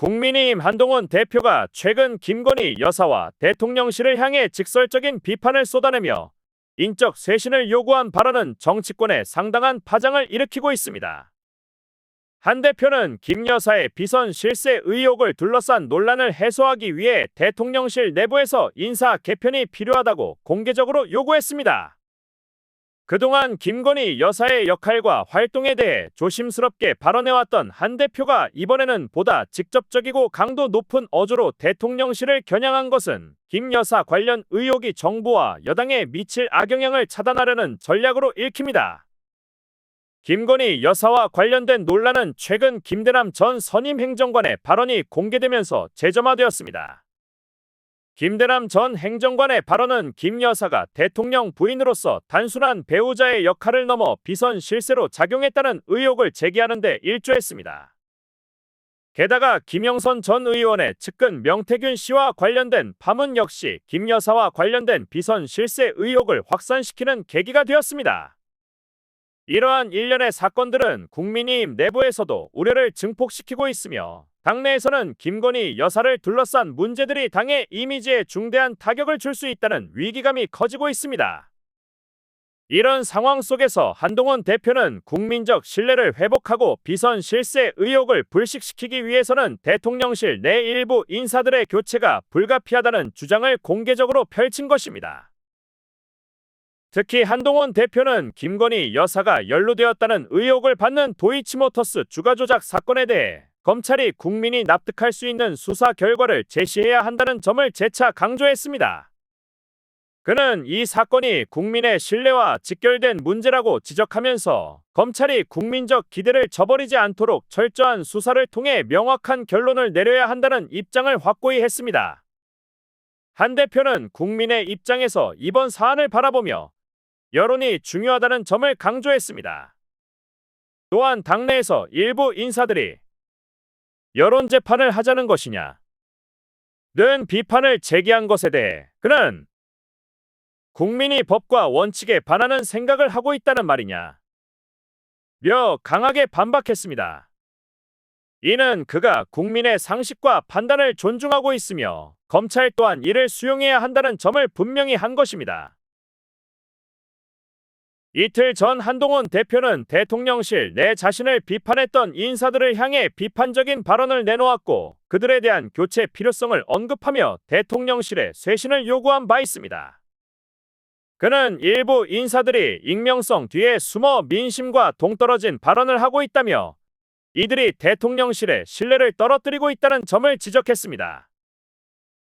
국민의힘 한동훈 대표가 최근 김건희 여사와 대통령실을 향해 직설적인 비판을 쏟아내며 인적 쇄신을 요구한 발언은 정치권에 상당한 파장을 일으키고 있습니다. 한 대표는 김 여사의 비선 실세 의혹을 둘러싼 논란을 해소하기 위해 대통령실 내부에서 인사 개편이 필요하다고 공개적으로 요구했습니다. 그동안 김건희 여사의 역할과 활동에 대해 조심스럽게 발언해왔던 한 대표가 이번에는 보다 직접적이고 강도 높은 어조로 대통령실을 겨냥한 것은 김 여사 관련 의혹이 정부와 여당에 미칠 악영향을 차단하려는 전략으로 읽힙니다. 김건희 여사와 관련된 논란은 최근 김대남 전 선임행정관의 발언이 공개되면서 재점화되었습니다. 김대남 전 행정관의 발언은 김 여사가 대통령 부인으로서 단순한 배우자의 역할을 넘어 비선 실세로 작용했다는 의혹을 제기하는 데 일조했습니다. 게다가 김영선 전 의원의 측근 명태균 씨와 관련된 파문 역시 김 여사와 관련된 비선 실세 의혹을 확산시키는 계기가 되었습니다. 이러한 일련의 사건들은 국민의힘 내부에서도 우려를 증폭시키고 있으며 당내에서는 김건희 여사를 둘러싼 문제들이 당의 이미지에 중대한 타격을 줄 수 있다는 위기감이 커지고 있습니다. 이런 상황 속에서 한동훈 대표는 국민적 신뢰를 회복하고 비선 실세 의혹을 불식시키기 위해서는 대통령실 내 일부 인사들의 교체가 불가피하다는 주장을 공개적으로 펼친 것입니다. 특히 한동훈 대표는 김건희 여사가 연루되었다는 의혹을 받는 도이치모터스 주가 조작 사건에 대해 검찰이 국민이 납득할 수 있는 수사 결과를 제시해야 한다는 점을 재차 강조했습니다. 그는 이 사건이 국민의 신뢰와 직결된 문제라고 지적하면서 검찰이 국민적 기대를 저버리지 않도록 철저한 수사를 통해 명확한 결론을 내려야 한다는 입장을 확고히 했습니다. 한 대표는 국민의 입장에서 이번 사안을 바라보며 여론이 중요하다는 점을 강조했습니다. 또한 당내에서 일부 인사들이 여론 재판을 하자는 것이냐 는 비판을 제기한 것에 대해 그는 국민이 법과 원칙에 반하는 생각을 하고 있다는 말이냐 며 강하게 반박했습니다. 이는 그가 국민의 상식과 판단을 존중하고 있으며 검찰 또한 이를 수용해야 한다는 점을 분명히 한 것입니다. 이틀 전 한동훈 대표는 대통령실 내 자신을 비판했던 인사들을 향해 비판적인 발언을 내놓았고 그들에 대한 교체 필요성을 언급하며 대통령실의 쇄신을 요구한 바 있습니다. 그는 일부 인사들이 익명성 뒤에 숨어 민심과 동떨어진 발언을 하고 있다며 이들이 대통령실의 신뢰를 떨어뜨리고 있다는 점을 지적했습니다.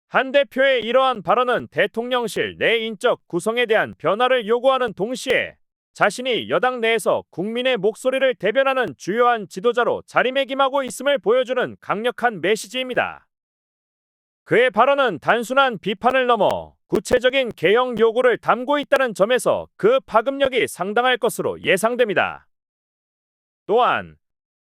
한 대표의 이러한 발언은 대통령실 내 인적 구성에 대한 변화를 요구하는 동시에 자신이 여당 내에서 국민의 목소리를 대변하는 주요한 지도자로 자리매김하고 있음을 보여주는 강력한 메시지입니다. 그의 발언은 단순한 비판을 넘어 구체적인 개혁 요구를 담고 있다는 점에서 그 파급력이 상당할 것으로 예상됩니다. 또한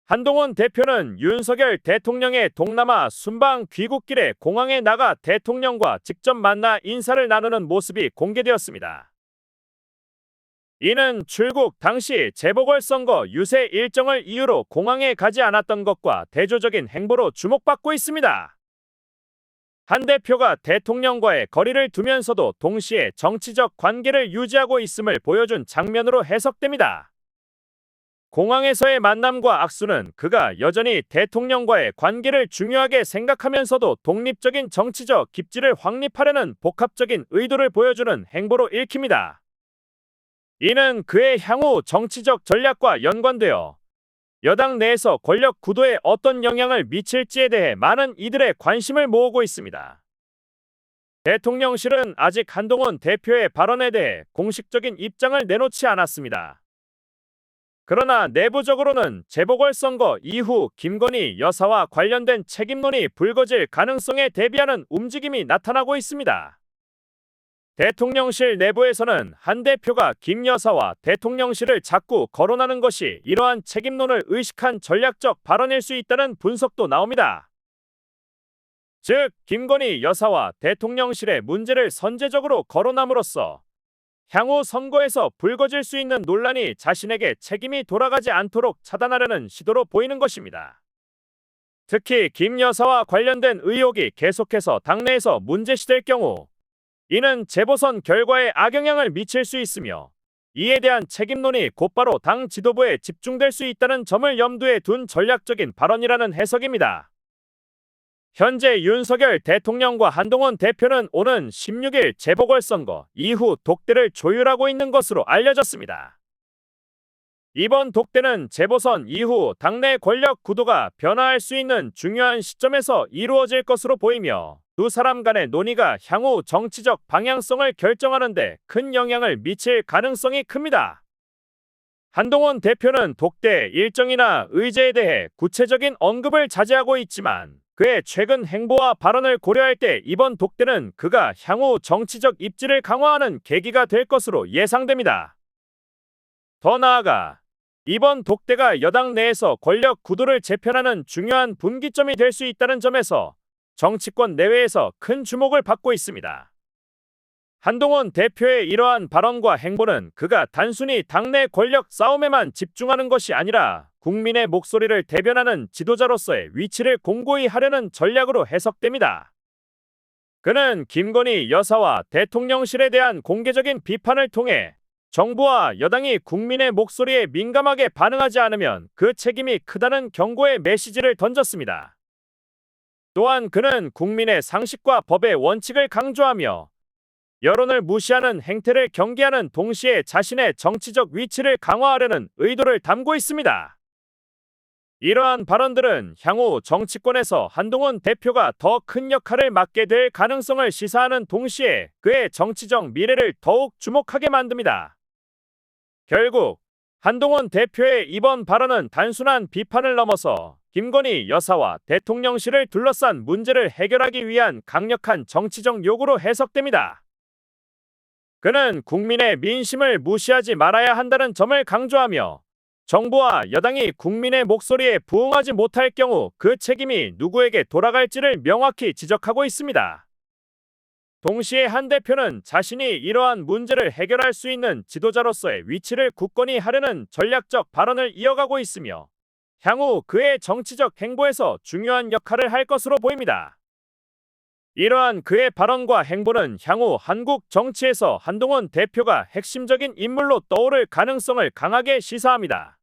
한동훈 대표는 윤석열 대통령의 동남아 순방 귀국길에 공항에 나가 대통령과 직접 만나 인사를 나누는 모습이 공개되었습니다. 이는 출국 당시 재보궐선거 유세 일정을 이유로 공항에 가지 않았던 것과 대조적인 행보로 주목받고 있습니다. 한 대표가 대통령과의 거리를 두면서도 동시에 정치적 관계를 유지하고 있음을 보여준 장면으로 해석됩니다. 공항에서의 만남과 악수는 그가 여전히 대통령과의 관계를 중요하게 생각하면서도 독립적인 정치적 기지를 확립하려는 복합적인 의도를 보여주는 행보로 읽힙니다. 이는 그의 향후 정치적 전략과 연관되어 여당 내에서 권력 구도에 어떤 영향을 미칠지에 대해 많은 이들의 관심을 모으고 있습니다. 대통령실은 아직 한동훈 대표의 발언에 대해 공식적인 입장을 내놓지 않았습니다. 그러나 내부적으로는 재보궐선거 이후 김건희 여사와 관련된 책임론이 불거질 가능성에 대비하는 움직임이 나타나고 있습니다. 대통령실 내부에서는 한 대표가 김 여사와 대통령실을 자꾸 거론하는 것이 이러한 책임론을 의식한 전략적 발언일 수 있다는 분석도 나옵니다. 즉, 김건희 여사와 대통령실의 문제를 선제적으로 거론함으로써 향후 선거에서 불거질 수 있는 논란이 자신에게 책임이 돌아가지 않도록 차단하려는 시도로 보이는 것입니다. 특히 김 여사와 관련된 의혹이 계속해서 당내에서 문제시될 경우 이는 재보선 결과에 악영향을 미칠 수 있으며 이에 대한 책임론이 곧바로 당 지도부에 집중될 수 있다는 점을 염두에 둔 전략적인 발언이라는 해석입니다. 현재 윤석열 대통령과 한동훈 대표는 오는 16일 재보궐선거 이후 독대를 조율하고 있는 것으로 알려졌습니다. 이번 독대는 재보선 이후 당내 권력 구도가 변화할 수 있는 중요한 시점에서 이루어질 것으로 보이며 두 사람 간의 논의가 향후 정치적 방향성을 결정하는 데 큰 영향을 미칠 가능성이 큽니다. 한동훈 대표는 독대 일정이나 의제에 대해 구체적인 언급을 자제하고 있지만 그의 최근 행보와 발언을 고려할 때 이번 독대는 그가 향후 정치적 입지를 강화하는 계기가 될 것으로 예상됩니다. 더 나아가 이번 독대가 여당 내에서 권력 구도를 재편하는 중요한 분기점이 될 수 있다는 점에서 정치권 내외에서 큰 주목을 받고 있습니다. 한동훈 대표의 이러한 발언과 행보는 그가 단순히 당내 권력 싸움에만 집중하는 것이 아니라 국민의 목소리를 대변하는 지도자로서의 위치를 공고히 하려는 전략으로 해석됩니다. 그는 김건희 여사와 대통령실에 대한 공개적인 비판을 통해 정부와 여당이 국민의 목소리에 민감하게 반응하지 않으면 그 책임이 크다는 경고의 메시지를 던졌습니다. 또한 그는 국민의 상식과 법의 원칙을 강조하며 여론을 무시하는 행태를 경계하는 동시에 자신의 정치적 위치를 강화하려는 의도를 담고 있습니다. 이러한 발언들은 향후 정치권에서 한동훈 대표가 더 큰 역할을 맡게 될 가능성을 시사하는 동시에 그의 정치적 미래를 더욱 주목하게 만듭니다. 결국 한동훈 대표의 이번 발언은 단순한 비판을 넘어서 김건희 여사와 대통령실을 둘러싼 문제를 해결하기 위한 강력한 정치적 요구로 해석됩니다. 그는 국민의 민심을 무시하지 말아야 한다는 점을 강조하며 정부와 여당이 국민의 목소리에 부응하지 못할 경우 그 책임이 누구에게 돌아갈지를 명확히 지적하고 있습니다. 동시에 한 대표는 자신이 이러한 문제를 해결할 수 있는 지도자로서의 위치를 굳건히 하려는 전략적 발언을 이어가고 있으며 향후 그의 정치적 행보에서 중요한 역할을 할 것으로 보입니다. 이러한 그의 발언과 행보는 향후 한국 정치에서 한동훈 대표가 핵심적인 인물로 떠오를 가능성을 강하게 시사합니다.